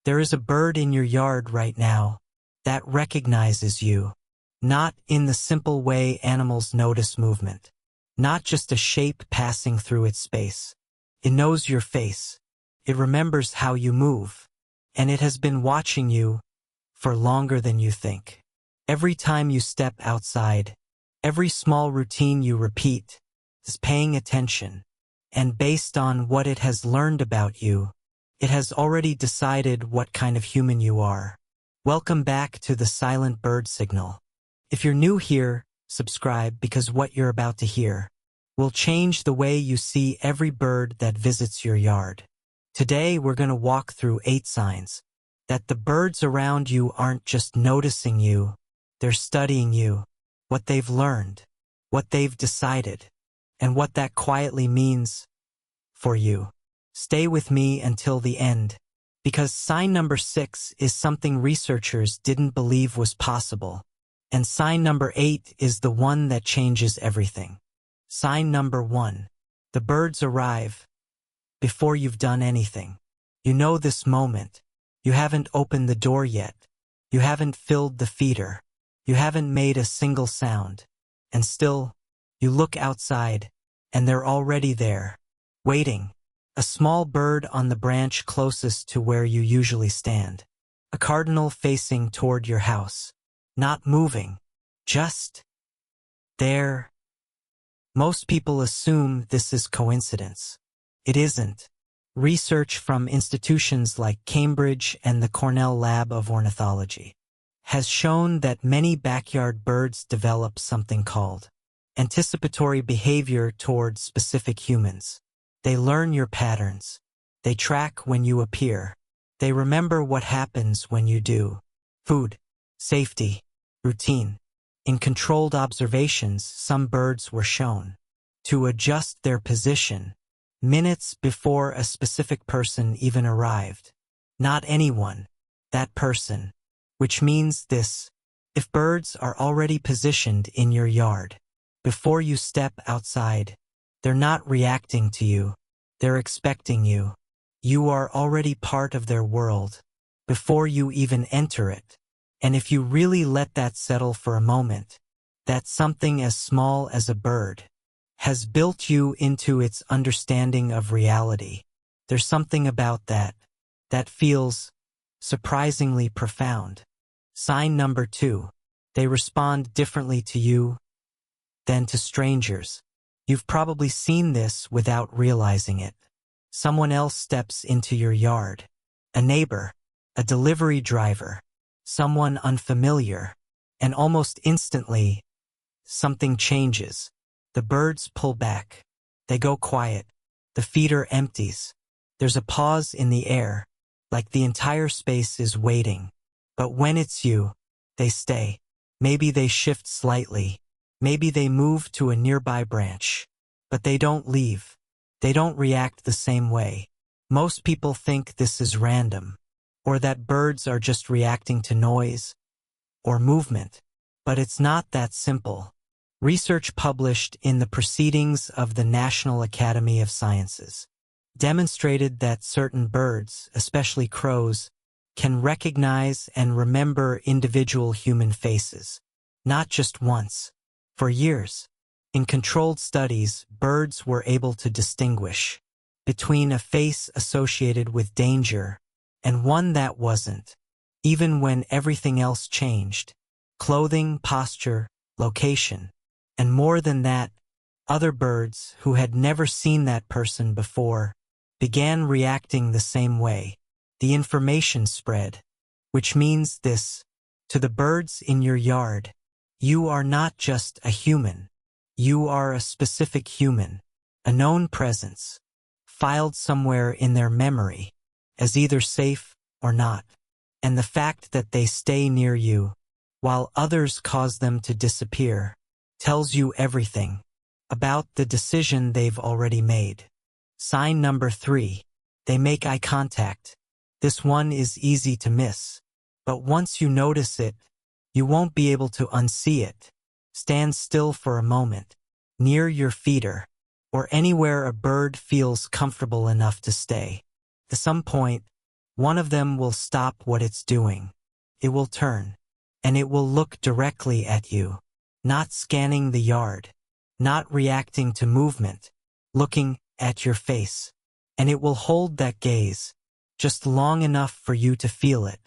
There is a bird in your yard right now that recognizes you, not in the simple way animals notice movement, not just a shape passing through its space. It knows your face. It remembers how you move, and it has been watching you for longer than you think. Every time you step outside, every small routine you repeat is paying attention, and based on what it has learned about you, it has already decided what kind of human you are. Welcome back to the Silent Bird Signal. If you're new here, subscribe because what you're about to hear will change the way you see every bird that visits your yard. Today we're going to walk through 8 signs that the birds around you aren't just noticing you, they're studying you, what they've learned, what they've decided, and what that quietly means for you. Stay with me until the end, because sign number 6 is something researchers didn't believe was possible, and sign number 8 is the one that changes everything. Sign number 1. The birds arrive before you've done anything. You know this moment. You haven't opened the door yet. You haven't filled the feeder. You haven't made a single sound. And still, you look outside, and they're already there, waiting. A small bird on the branch closest to where you usually stand. A cardinal facing toward your house. Not moving. Just there. Most people assume this is coincidence. It isn't. Research from institutions like Cambridge and the Cornell Lab of Ornithology has shown that many backyard birds develop something called anticipatory behavior toward specific humans. They learn your patterns. They track when you appear. They remember what happens when you do. Food, safety, routine. In controlled observations, some birds were shown to adjust their position minutes before a specific person even arrived. Not anyone, that person. Which means this: if birds are already positioned in your yard before you step outside, they're not reacting to you. They're expecting you. You are already part of their world before you even enter it. And if you really let that settle for a moment, that something as small as a bird has built you into its understanding of reality, there's something about that feels surprisingly profound. Sign number 2. They respond differently to you than to strangers. You've probably seen this without realizing it. Someone else steps into your yard. A neighbor, a delivery driver, someone unfamiliar, and almost instantly, something changes. The birds pull back. They go quiet. The feeder empties. There's a pause in the air, like the entire space is waiting. But when it's you, they stay. Maybe they shift slightly. Maybe they move to a nearby branch. But they don't leave. They don't react the same way. Most people think this is random, or that birds are just reacting to noise or movement. But it's not that simple. Research published in the Proceedings of the National Academy of Sciences demonstrated that certain birds, especially crows, can recognize and remember individual human faces, not just once, for years. In controlled studies, birds were able to distinguish between a face associated with danger and one that wasn't, even when everything else changed: clothing, posture, location. And more than that, other birds who had never seen that person before began reacting the same way. The information spread, which means this: to the birds in your yard, you are not just a human. You are a specific human, a known presence, filed somewhere in their memory as either safe or not. And the fact that they stay near you while others cause them to disappear tells you everything about the decision they've already made. Sign number 3. They make eye contact. This one is easy to miss, but once you notice it, you won't be able to unsee it. Stand still for a moment, near your feeder, or anywhere a bird feels comfortable enough to stay. At some point, one of them will stop what it's doing. It will turn, and it will look directly at you, not scanning the yard, not reacting to movement, looking at your face. And it will hold that gaze, just long enough for you to feel it.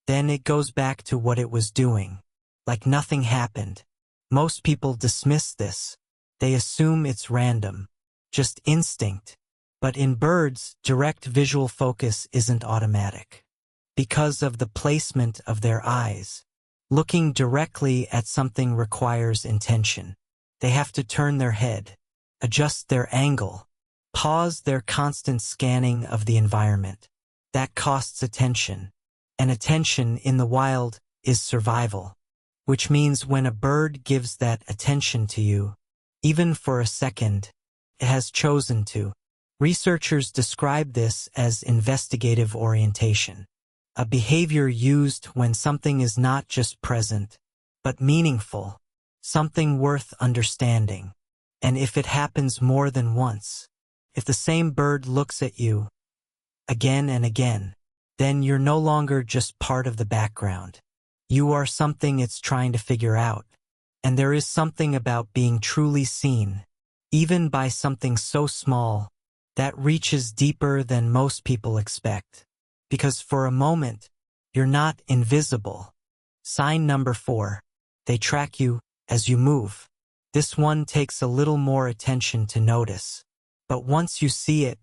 Then it goes back to what it was doing, like nothing happened. Most people dismiss this. They assume it's random, just instinct. But in birds, direct visual focus isn't automatic. Because of the placement of their eyes, looking directly at something requires intention. They have to turn their head, adjust their angle, pause their constant scanning of the environment. That costs attention. And attention in the wild is survival. Which means when a bird gives that attention to you, even for a second, it has chosen to. Researchers describe this as investigative orientation, a behavior used when something is not just present, but meaningful, something worth understanding. And if it happens more than once, if the same bird looks at you again and again, then you're no longer just part of the background. You are something it's trying to figure out. And there is something about being truly seen, even by something so small, that reaches deeper than most people expect. Because for a moment, you're not invisible. Sign number 4. They track you as you move. This one takes a little more attention to notice. But once you see it,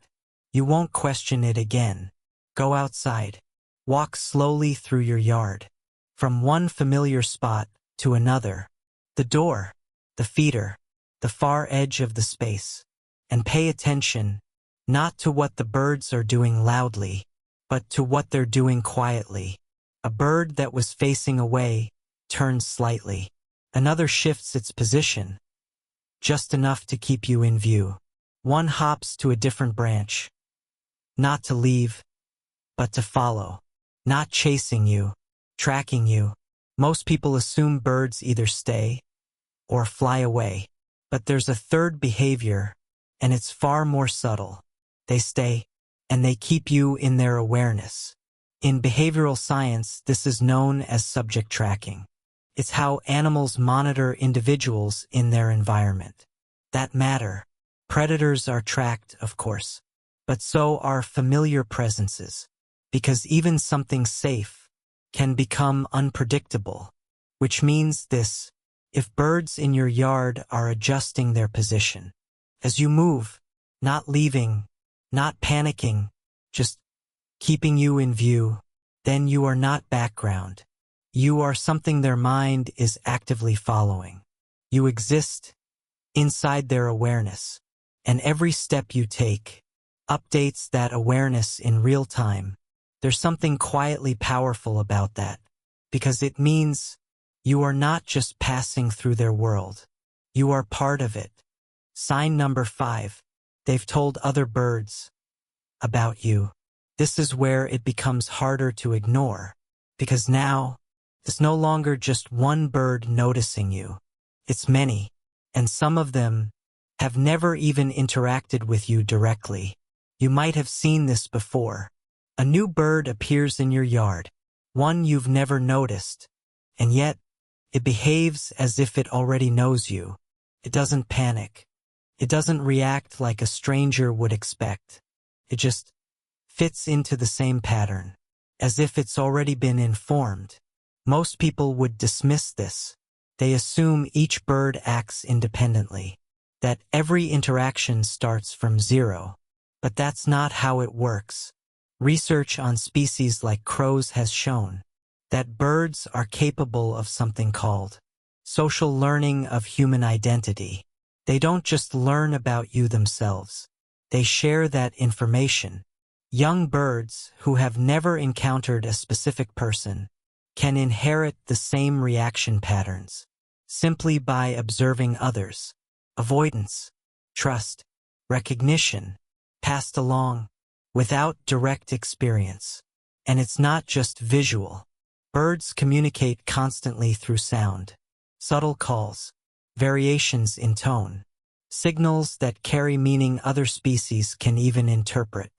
you won't question it again. Go outside. Walk slowly through your yard. From one familiar spot to another. The door, the feeder, the far edge of the space. And pay attention, not to what the birds are doing loudly, but to what they're doing quietly. A bird that was facing away turns slightly. Another shifts its position, just enough to keep you in view. One hops to a different branch. Not to leave, but to follow. Not chasing you, tracking you. Most people assume birds either stay or fly away. But there's a third behavior, and it's far more subtle. They stay, and they keep you in their awareness. In behavioral science, this is known as subject tracking. It's how animals monitor individuals in their environment. That matter. Predators are tracked, of course, but so are familiar presences, because even something safe can become unpredictable, which means this: if birds in your yard are adjusting their position as you move, not leaving, not panicking, just keeping you in view, then you are not background. You are something their mind is actively following. You exist inside their awareness, and every step you take updates that awareness in real time. There's something quietly powerful about that, because it means you are not just passing through their world. You are part of it. Sign number 5. They've told other birds about you. This is where it becomes harder to ignore, because now it's no longer just one bird noticing you. It's many, and some of them have never even interacted with you directly. You might have seen this before. A new bird appears in your yard, one you've never noticed, and yet it behaves as if it already knows you. It doesn't panic. It doesn't react like a stranger would expect. It just fits into the same pattern, as if it's already been informed. Most people would dismiss this. They assume each bird acts independently, that every interaction starts from zero. But that's not how it works. Research on species like crows has shown that birds are capable of something called social learning of human identity. They don't just learn about you themselves. They share that information. Young birds who have never encountered a specific person can inherit the same reaction patterns simply by observing others. Avoidance, trust, recognition, passed along without direct experience. And it's not just visual. Birds communicate constantly through sound, subtle calls, variations in tone, signals that carry meaning other species can even interpret.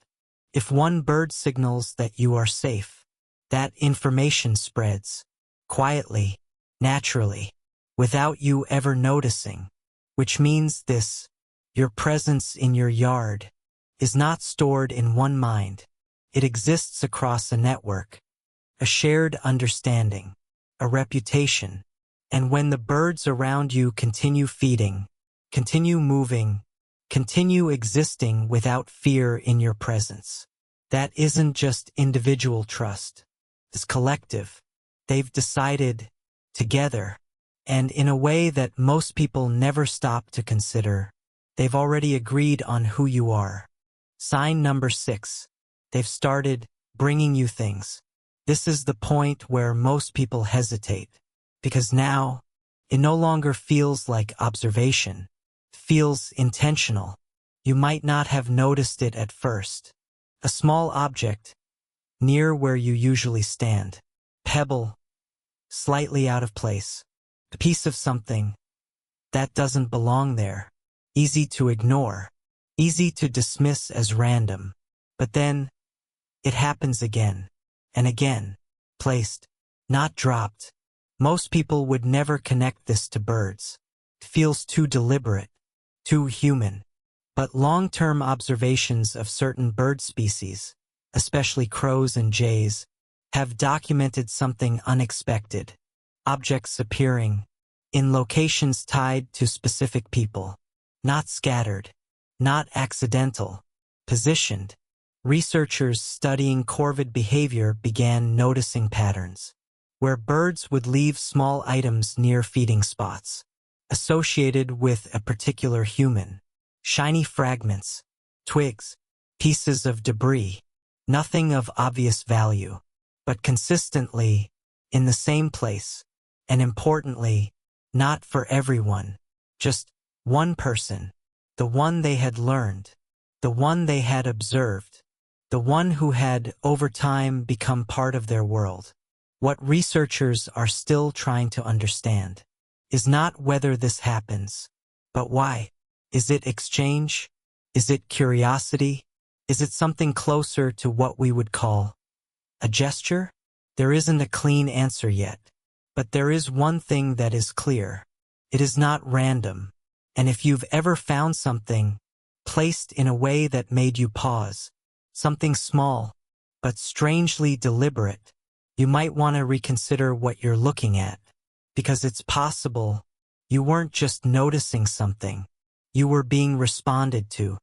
If one bird signals that you are safe, that information spreads, quietly, naturally, without you ever noticing, which means this: your presence in your yard is not stored in one mind. It exists across a network, a shared understanding, a reputation. And when the birds around you continue feeding, continue moving, continue existing without fear in your presence, that isn't just individual trust. It's collective. They've decided, together, and in a way that most people never stop to consider, they've already agreed on who you are. Sign number 6. They've started bringing you things. This is the point where most people hesitate, because now it no longer feels like observation. It feels intentional. You might not have noticed it at first. A small object, near where you usually stand. Pebble, slightly out of place. A piece of something that doesn't belong there. Easy to ignore. Easy to dismiss as random. But then, it happens again and again. Placed, not dropped. Most people would never connect this to birds. It feels too deliberate, too human. But long-term observations of certain bird species, especially crows and jays, have documented something unexpected. Objects appearing in locations tied to specific people. Not scattered, not accidental, positioned. Researchers studying corvid behavior began noticing patterns, where birds would leave small items near feeding spots, associated with a particular human. Shiny fragments, twigs, pieces of debris, nothing of obvious value, but consistently in the same place, and importantly, not for everyone, just one person, the one they had learned, the one they had observed, the one who had, over time, become part of their world. What researchers are still trying to understand is not whether this happens, but why. Is it exchange? Is it curiosity? Is it something closer to what we would call a gesture? There isn't a clean answer yet, but there is one thing that is clear. It is not random, and if you've ever found something placed in a way that made you pause, something small, but strangely deliberate, you might want to reconsider what you're looking at, because it's possible you weren't just noticing something, you were being responded to.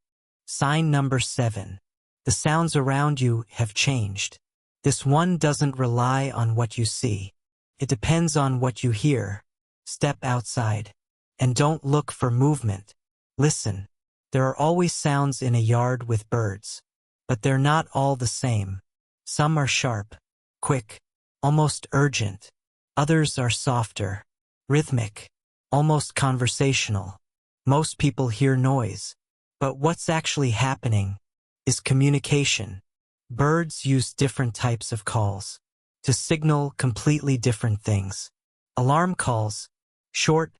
Sign number 7. The sounds around you have changed. This one doesn't rely on what you see. It depends on what you hear. Step outside. And don't look for movement. Listen. There are always sounds in a yard with birds. But they're not all the same. Some are sharp, quick, almost urgent. Others are softer, rhythmic, almost conversational. Most people hear noise, but what's actually happening is communication. Birds use different types of calls to signal completely different things. Alarm calls, short,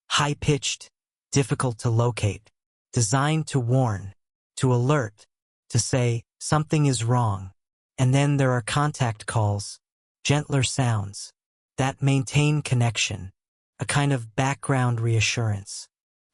high-pitched, difficult to locate, designed to warn, to alert, to say something is wrong. And then there are contact calls, gentler sounds, that maintain connection, a kind of background reassurance.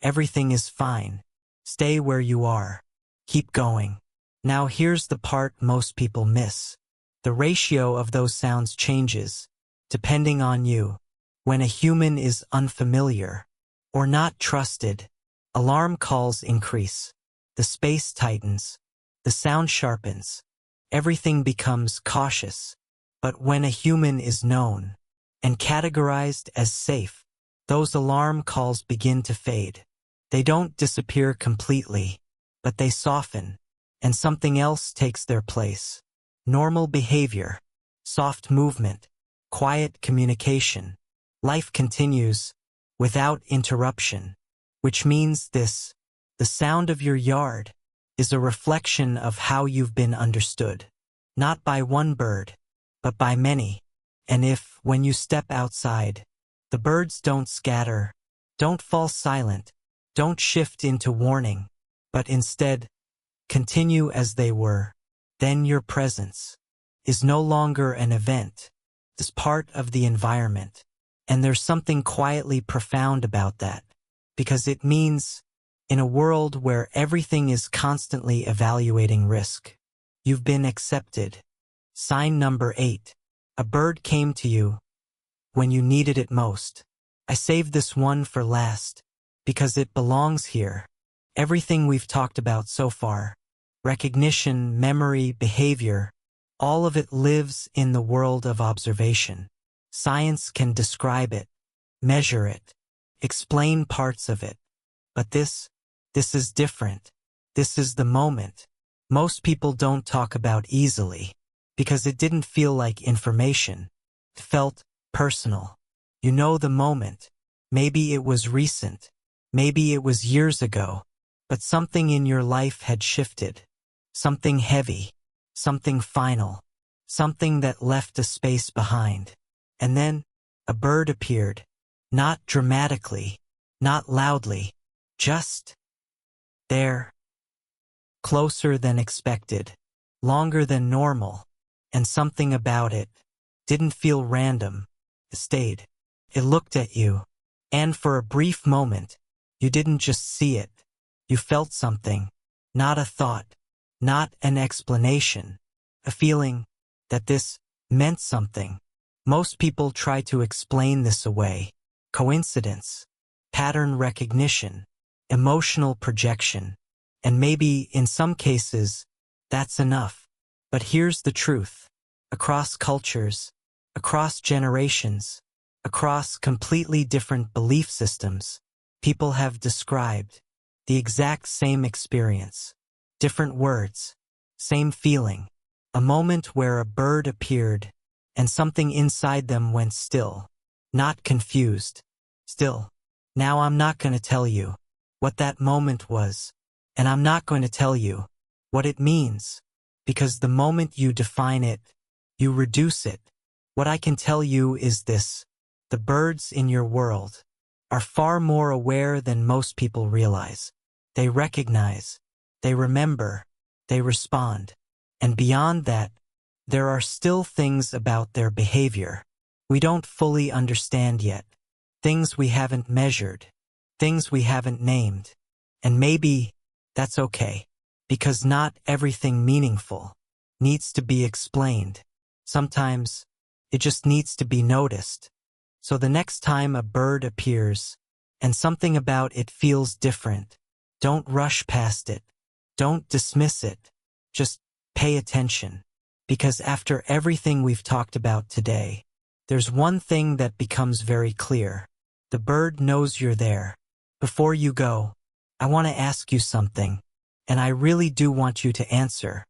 Everything is fine. Stay where you are. Keep going. Now here's the part most people miss. The ratio of those sounds changes, depending on you. When a human is unfamiliar or not trusted, alarm calls increase. The space tightens. The sound sharpens. Everything becomes cautious. But when a human is known and categorized as safe, those alarm calls begin to fade. They don't disappear completely, but they soften, and something else takes their place. Normal behavior, soft movement, quiet communication. Life continues without interruption, which means this: the sound of your yard is a reflection of how you've been understood, not by one bird, but by many. And if, when you step outside, the birds don't scatter, don't fall silent, don't shift into warning, but instead continue as they were, then your presence is no longer an event. It's part of the environment. And there's something quietly profound about that, because it means in a world where everything is constantly evaluating risk, you've been accepted. Sign number 8. A bird came to you when you needed it most. I saved this one for last because it belongs here. Everything we've talked about so far, recognition, memory, behavior, all of it lives in the world of observation. Science can describe it, measure it, explain parts of it. But this is different. This is the moment most people don't talk about easily, because it didn't feel like information. It felt personal. You know the moment. Maybe it was recent. Maybe it was years ago. But something in your life had shifted. Something heavy. Something final. Something that left a space behind. And then a bird appeared. Not dramatically. Not loudly. Just there. Closer than expected. Longer than normal. And something about it didn't feel random. It stayed. It looked at you. And for a brief moment, you didn't just see it. You felt something. Not a thought. Not an explanation. A feeling that this meant something. Most people try to explain this away. Coincidence. Pattern recognition. Emotional projection. And maybe, in some cases, that's enough. But here's the truth. Across cultures, across generations, across completely different belief systems, people have described the exact same experience. Different words, same feeling. A moment where a bird appeared and something inside them went still. Not confused. Still. Now I'm not going to tell you what that moment was, and I'm not going to tell you what it means, because the moment you define it, you reduce it. What I can tell you is this: the birds in your world are far more aware than most people realize. They recognize, they remember, they respond. And beyond that, there are still things about their behavior we don't fully understand yet. Things we haven't measured, things we haven't named. And maybe that's okay, because not everything meaningful needs to be explained. Sometimes it just needs to be noticed. So the next time a bird appears and something about it feels different, don't rush past it. Don't dismiss it. Just pay attention. Because after everything we've talked about today, there's one thing that becomes very clear. The bird knows you're there. Before you go, I want to ask you something, and I really do want you to answer.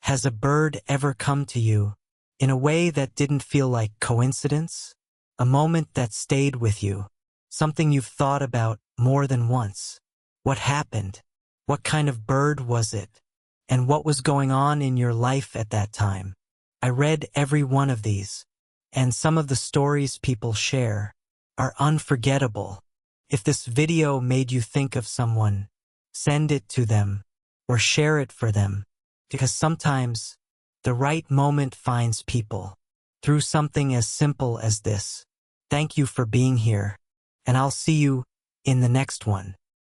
Has a bird ever come to you in a way that didn't feel like coincidence? A moment that stayed with you? Something you've thought about more than once? What happened? What kind of bird was it? And what was going on in your life at that time? I read every one of these, and some of the stories people share are unforgettable. If this video made you think of someone, send it to them or share it for them, because sometimes the right moment finds people through something as simple as this. Thank you for being here, and I'll see you in the next one.